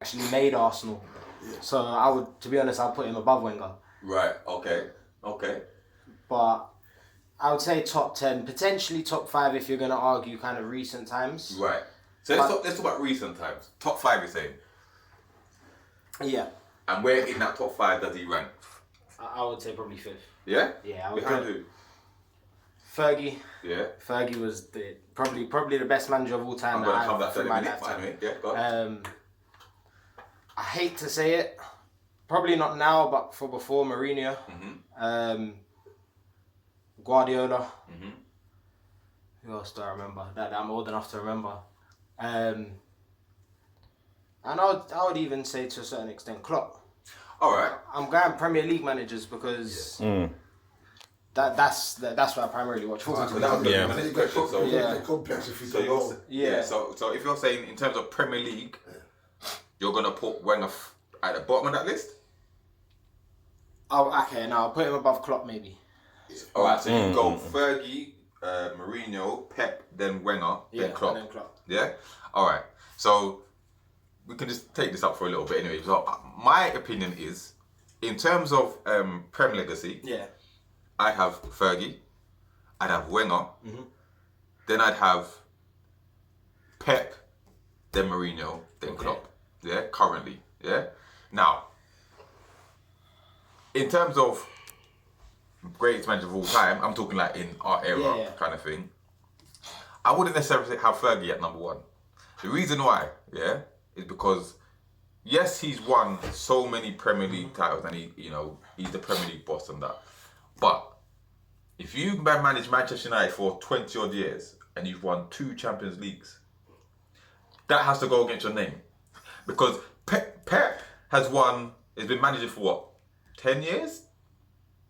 actually made Arsenal. Yeah. So to be honest, I'll put him above Wenger. Right. Okay. But I would say top 10, potentially top 5 if you're going to argue kind of recent times. Right. So let's talk about recent times. Top 5, you're saying? Yeah. And where in that top 5 does he rank? I would say probably 5th. Yeah? Yeah, I would Behind who? Fergie. Yeah. Fergie was probably the best manager of all time. I'm going to come back to that in a minute. Anyway, yeah, go on. I hate to say it, probably not now, but for before Mourinho. Guardiola. Who else do I remember? That I'm old enough to remember. And I would even say to a certain extent Klopp. All right. I'm going Premier League managers because that's what I primarily watch for. So that was the next question. So complex if you so if you're saying in terms of Premier League, you're gonna put Wenger at the bottom of that list. I'll put him above Klopp maybe. All right. So you go Fergie, Mourinho, Pep, then Wenger, then Klopp. And then Klopp. Yeah. All right. So we can just take this up for a little bit anyway. So my opinion is, in terms of Prem legacy, I have Fergie, I'd have Wenger, then I'd have Pep, then Mourinho, then Klopp. Yeah, currently. Yeah. Now, in terms of greatest manager of all time, I'm talking like in our era kind of thing. I wouldn't necessarily have Fergie at number 1. The reason why, is because yes, he's won so many Premier League titles and he's the Premier League boss and that. But if you manage Manchester United for 20 odd years and you've won 2 Champions Leagues, that has to go against your name. Because Pep has been managing for what, 10 years?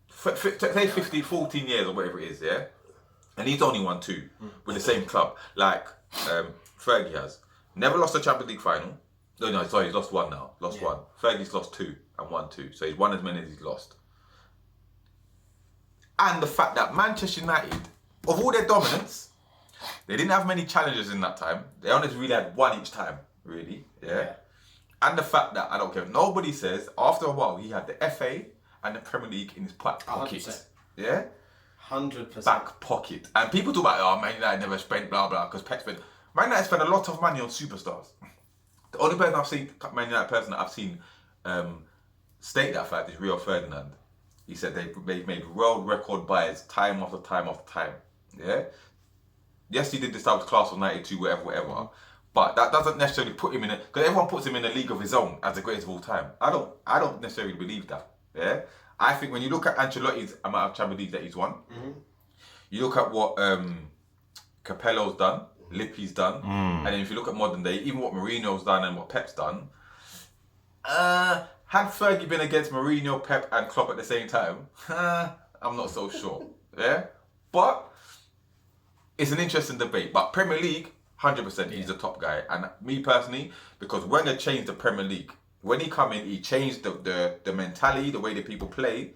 Say 15, 14 years or whatever it is, yeah? And he's only won 2 with the same club, like Fergie has. Never lost a Champions League final. No, sorry, he's lost 1 now. Lost 1. Fergie's lost 2 and won 2. So he's won as many as he's lost. And the fact that Manchester United, of all their dominance, they didn't have many challenges in that time. They only really had 1 each time, really. Yeah. And the fact that, I don't care, nobody says, after a while, he had the FA and the Premier League in his back pocket. 100%. Yeah? 100%. Back pocket. And people talk about, Man United never spent blah blah, because Pep spent. Man United spent a lot of money on superstars. The only person I've seen, Man United person that I've seen state that fact is Rio Ferdinand. He said they've made world record buys time after time after time. Yeah? Yes, he did this type of class of 92, whatever. But that doesn't necessarily put him in because everyone puts him in a league of his own as the greatest of all time. I don't necessarily believe that. Yeah? I think when you look at Ancelotti's amount of Champions Leagues that he's won, you look at what Capello's done, Lippi's done, and then if you look at modern day, even what Mourinho's done and what Pep's done, had Fergie been against Mourinho, Pep and Klopp at the same time, I'm not so sure. Yeah? But it's an interesting debate. But Premier League, 100% he's the top guy. And me personally, because Wenger changed the Premier League. When he come in, he changed the mentality, the way that people play,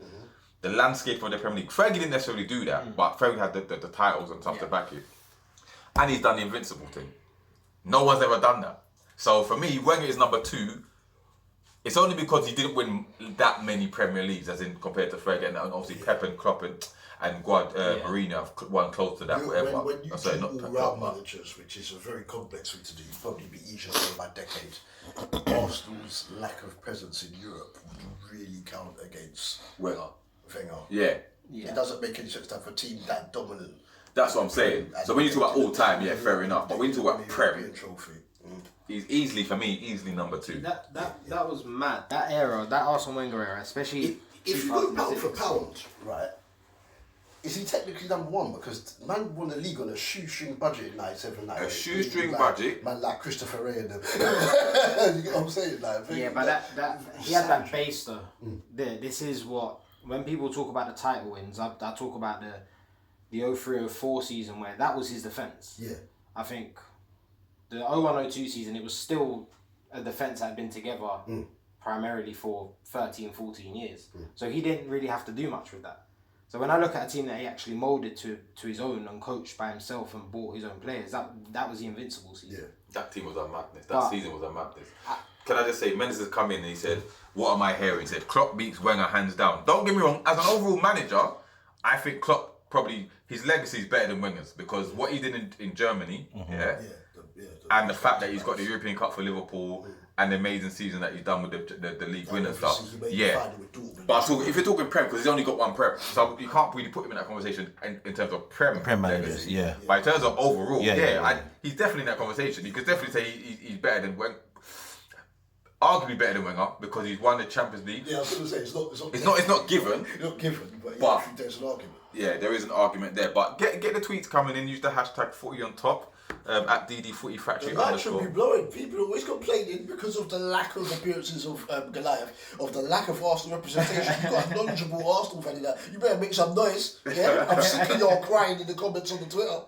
the landscape of the Premier League. Fergie didn't necessarily do that, but Fergie had the titles and stuff to back it. And he's done the invincible thing. No one's ever done that. So for me, Wenger is number 2. It's only because he didn't win that many Premier Leagues, as in compared to Fergie, and obviously Pep and Klopp and Mourinho have won close to that. Whatever. When you do all-round managers, which is a very complex thing to do, you'd probably be easier to by decades. Arsenal's lack of presence in Europe would really count against Wenger. Yeah. It doesn't make any sense to have a team that dominant. That's what I'm saying. So when you talk about all time, fair enough. But when you talk about Prem, he's easily number 2. That was mad. That era, that Arsene Wenger era, especially. If you go pound for pound, right? Is he technically number 1? Because man won the league on a shoestring budget in 97, 98. A shoestring budget? Man like Christopher Ray and them. You get what I'm saying? But he had that base though. This is what, when people talk about the title wins, I talk about the 03-04 season where that was his defence. Yeah. I think the 01-02 season, it was still a defence that had been together primarily for 13, 14 years. So he didn't really have to do much with that. So when I look at a team that he actually moulded to his own and coached by himself and bought his own players, that was the invincible season. Yeah. That team was a madness. That season was a madness. can I just say, Mendes has come in and he said, what am I hearing? He said, Klopp beats Wenger hands down. Don't get me wrong, as an overall manager, I think Klopp probably, his legacy is better than Wenger's because what he did in Germany, and the fact that he's got the European Cup for Liverpool and the amazing season that he's done with the league win and stuff. Yeah. But if you're talking Prem, because he's only got one Prem, so you can't really put him in that conversation in terms of Prem managers, legacy. But in terms of overall, he's definitely in that conversation. You could definitely say he's better than Wenger. Arguably better than Wenger because he's won the Champions League. Yeah, I was going to say it's not given. It's not given, but I think there's an argument. Yeah, there is an argument there. But get the tweets coming in. Use the hashtag Footy on top at DD Footy Factory. The light should be blowing. People are always complaining because of the lack of appearances of Goliath, of the lack of Arsenal representation. You've got a knowledgeable Arsenal fan in that. You better make some noise. Yeah, I'm sick of y'all crying in the comments on the Twitter.